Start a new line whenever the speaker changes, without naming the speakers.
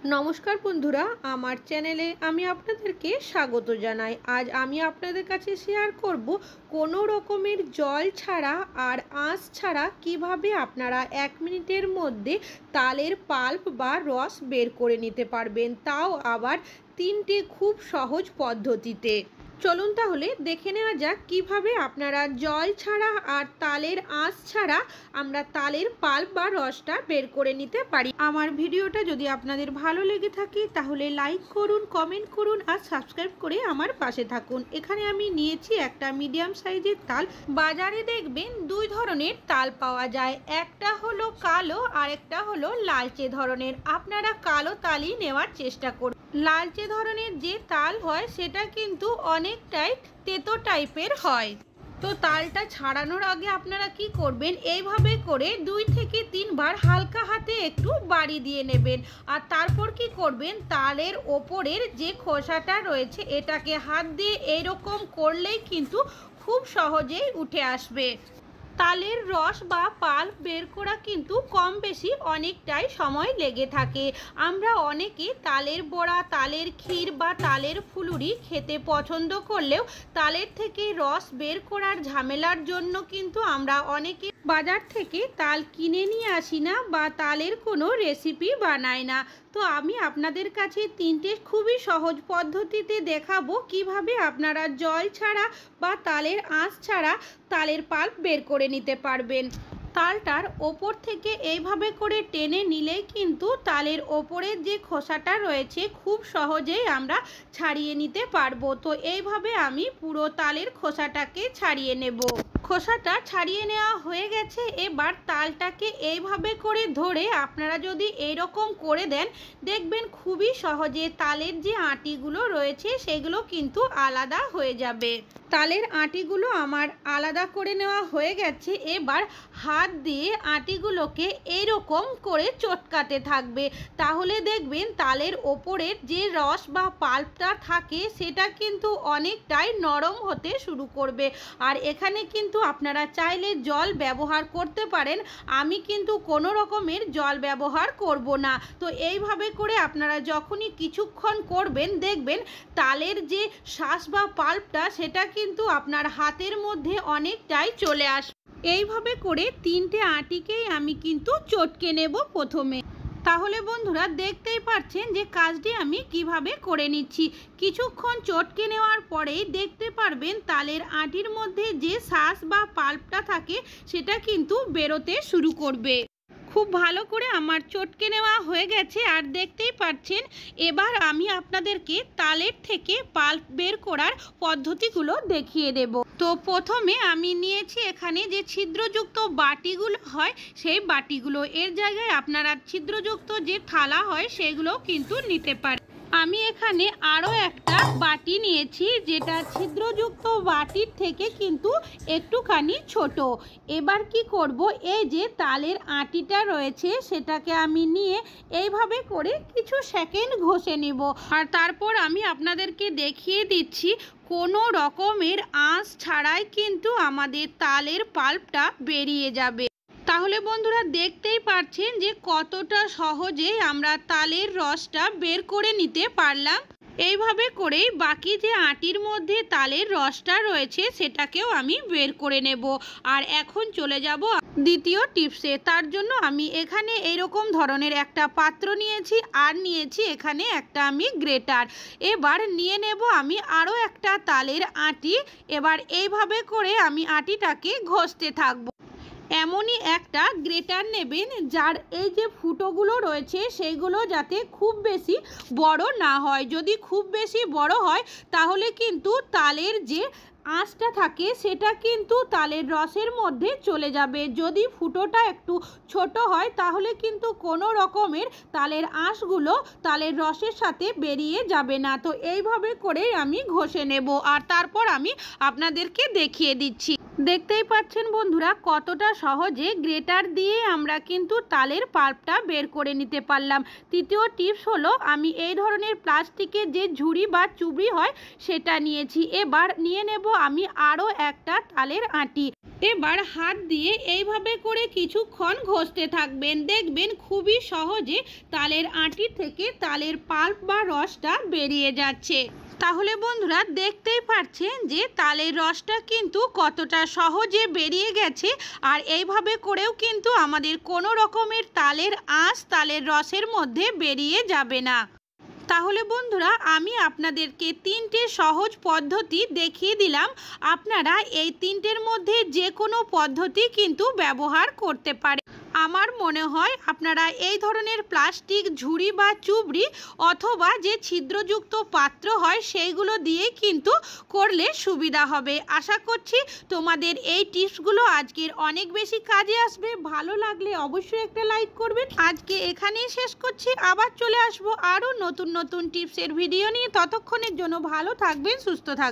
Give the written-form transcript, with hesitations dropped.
নমস্কার বন্ধুরা, আমার চ্যানেলে আমি আপনাদেরকে স্বাগত জানাই। আজ আমি আপনাদের কাছে শেয়ার করব কোনো রকমের জল ছাড়া আর আঁশ ছাড়া কিভাবে আপনারা 1 মিনিটের মধ্যে তালের পাল্প বা রস বের করে নিতে পারবেন, তাও আবার 3টে খুব সহজ পদ্ধতিতে। চলুন তাহলে দেখে নেওয়া যাক কিভাবে আপনারা জল ছাড়া আর তালের আঁশ ছাড়া আমরা তালের পাল্প বা রসটা বের করে নিতে পারি। আমার ভিডিওটা যদি আপনাদের ভালো লেগে থাকে তাহলে লাইক করুন, কমেন্ট করুন আর সাবস্ক্রাইব করে আমার পাশে থাকুন। এখানে আমি নিয়েছি একটা মিডিয়াম সাইজের তাল। বাজারে দেখবেন দুই ধরনের তাল পাওয়া যায়, একটা হলো কালো আর একটা হলো লালচে ধরনের। আপনারা কালো তালই নেওয়ার চেষ্টা করুন। লালচে ধরনের যে তাল হয় সেটা কিন্তু অনেকটাই তেতো টাইপের হয়। তো তালটা ছাড়ানোর আগে আপনারা কি করবেন, এইভাবে করে 2 থেকে 3 বার হালকা হাতে একটু বাড়ি দিয়ে নেবেন। আর তারপর কি করবেন, তালের ওপরের যে খোসাটা রয়েছে এটাকে হাত দিয়ে এইরকম করলেই কিন্তু খুব সহজেই উঠে আসবে। তালের রস বা পাল্প বের করা কিন্তু কম বেশি অনেকটাই সময় লেগে থাকে। আমরা অনেকে তালের বড়া, তালের ক্ষীর বা তালের ফুলুরি খেতে পছন্দ করলেও তালের থেকে রস বের করার ঝামেলার জন্য কিন্তু আমরা অনেকে বাজার থেকে তাল কিনে নিয়ে আসি না বা তালের কোনো রেসিপি বানাই না। তো আমি আপনাদের কাছে 3টে খুবই সহজ পদ্ধতিতে দেখাবো কিভাবে আপনারা জল ছাড়া বা তালের আঁশ ছাড়া তালের পাল্প বের করে নিতে পারবেন। তালটার ওপর থেকে এইভাবে করে টেনে নিলেই কিন্তু তালের ওপরের যে খোসাটা রয়েছে খুব সহজেই আমরা ছাড়িয়ে নিতে পারবো। তো এইভাবে আমি পুরো তালের খোসাটাকে ছাড়িয়ে নেব। খোসাটা ছাড়িয়ে নেওয়া হয়ে গেছে। এবার তালটাকে এইভাবে করে ধরে আপনারা যদি এইরকম করে দেন, দেখবেন খুবই সহজে তালের যে আঁটিগুলো রয়েছে সেগুলো কিন্তু আলাদা হয়ে যাবে। তালের আঁটিগুলো আমার আলাদা করে নেওয়া হয়ে গেছে। এবার হাত দিয়ে আঁটিগুলোকে এইরকম করে চটকাতে থাকবে, তাহলে দেখবেন তালের ওপরের যে রস বা পাল্পটা থাকে সেটা কিন্তু অনেকটাই নরম হতে শুরু করবে। আর এখানে কিন্তু আপনারা চাইলে জল ব্যবহার করতে পারেন, আমি কিন্তু কোনো রকমের জল ব্যবহার করব না। তো এইভাবে করে আপনারা যখনই কিছুক্ষণ করবেন, দেখবেন তালের যে শাঁস বা পাল্পটা সেটা কিন্তু আপনার হাতের মধ্যে অনেকটাই চলে আসবে। এইভাবে করে 3টে আঁটিকেই আমি কিন্তু চটকে নেব প্রথমে। তাহলে বন্ধুরা দেখতেই পাচ্ছেন যে কাজটি আমি কিভাবে করে নিচ্ছি। কিছুক্ষণ চটকে নেওয়ার পরেই দেখতে পারবেন তালের আঁটির মধ্যে যে শাঁস বা পাল্পটা থাকে সেটা কিন্তু বেরোতে শুরু করবে। খুব ভালো করে আমার চটকে নেওয়া হয়ে গেছে। আর দেখতেই পাচ্ছেন এবার আমি আপনাদেরকে তালের থেকে পাল্প বের করার পদ্ধতিগুলো দেখিয়ে দেব। তো প্রথমে আমি নিয়েছি এখানে যে ছিদ্রযুক্ত বাটিগুলো হয় সেই বাটিগুলো, এর জায়গায় আপনারা ছিদ্রযুক্ত যে থালা হয় সেগুলো কিন্তু নিতে পারেন। আমি এখানে আরও একটা বাটি নিয়েছি যেটা ছিদ্রযুক্ত বাটির থেকে কিন্তু একটুখানি ছোট। এবার কি করব, এই যে তালের আঁটিটা রয়েছে সেটাকে আমি নিয়ে এইভাবে করে কিছু সেকেন্ড ঘষে নেব। আর তারপর আমি আপনাদেরকে দেখিয়ে দিচ্ছি কোনো রকমের আঁশ ছাড়াই কিন্তু আমাদের তালের পাল্পটা বেরিয়ে যাবে। তাহলে বন্ধুরা দেখতেই পাচ্ছেন যে কতটা সহজেই আমরা তালের রসটা বের করে নিতে পারলাম। এইভাবে করেই বাকি যে আঁটির মধ্যে তালের রসটা রয়েছে সেটাকেও আমি বের করে নেব। আর এখন চলে যাব দ্বিতীয় টিপসে। তার জন্য আমি এখানে এইরকম ধরনের একটা পাত্র নিয়েছি আর নিয়েছি এখানে একটা আমি গ্রেটার। এবার নিয়ে নেব আমি আরও একটা তালের আঁটি। এবার এইভাবে করে আমি আঁটিটাকে ঘষতে থাকবো। এমনই একটা গ্রেটার নেবেন যার এই যে ফুটোগুলো রয়েছে সেইগুলো যাতে খুব বেশি বড় না হয়। যদি খুব বেশি বড় হয় তাহলে কিন্তু তালের যে আঁশটা থাকে সেটা কিন্তু তালের রসের মধ্যে চলে যাবে। যদি ফুটোটা একটু ছোট হয় তাহলে কিন্তু কোনো রকমের তালের আঁশগুলো তালের রসের সাথে বেরিয়ে যাবে না। তো এইভাবে করে আমি ঘষে নেব আর তারপর আমি আপনাদেরকে দেখিয়ে দিচ্ছি। দেখতেই পাচ্ছেন বন্ধুরা কতটা সহজে গ্রেটার দিয়ে আমরা কিন্তু তালের পাল্পটা বের করে নিতে পারলাম। তৃতীয় টিপস হলো আমি এই ধরনের প্লাস্টিকের যে ঝুড়ি বা চুবড়ি হয় সেটা নিয়েছি। এবার নিয়ে নেব আমি আরও একটা তালের আঁটি। এবার হাত দিয়ে এইভাবে করে কিছুক্ষণ ঘষতে থাকবেন, দেখবেন খুবই সহজে তালের আঁটি থেকে তালের পাল্প বা রসটা বেরিয়ে যাচ্ছে। তাহলে বন্ধুরা দেখতেই পাচ্ছেন যে তালের রসটা কিন্তু কতটা সহজে বেরিয়ে গেছে। আর এইভাবে করেও কিন্তু আমাদের কোনো রকমের তালের আঁশ তালের রসের মধ্যে বেরিয়ে যাবে না। তাহলে বন্ধুরা আমি আপনাদেরকে 3টে সহজ পদ্ধতি দেখিয়ে দিলাম। আপনারা এই 3টের মধ্যে যে কোনো পদ্ধতি কিন্তু ব্যবহার করতে পারেন। আমার মনে হয় আপনারা এই ধরনের প্লাস্টিক ঝুড়ি বা চুবড়ি অথবা যে ছিদ্রযুক্ত পাত্র হয় সেইগুলো দিয়ে কিন্তু করলে সুবিধা হবে। আশা করছি তোমাদের এই টিপসগুলো আজকের অনেক বেশি কাজে আসবে। ভালো লাগলে অবশ্যই একটা লাইক করবেন। আজকে এখানেই শেষ করছি, আবার চলে আসবো আরও নতুন নতুন টিপসের ভিডিও নিয়ে। ততক্ষণের জন্য ভালো থাকবেন, সুস্থ থাকবেন।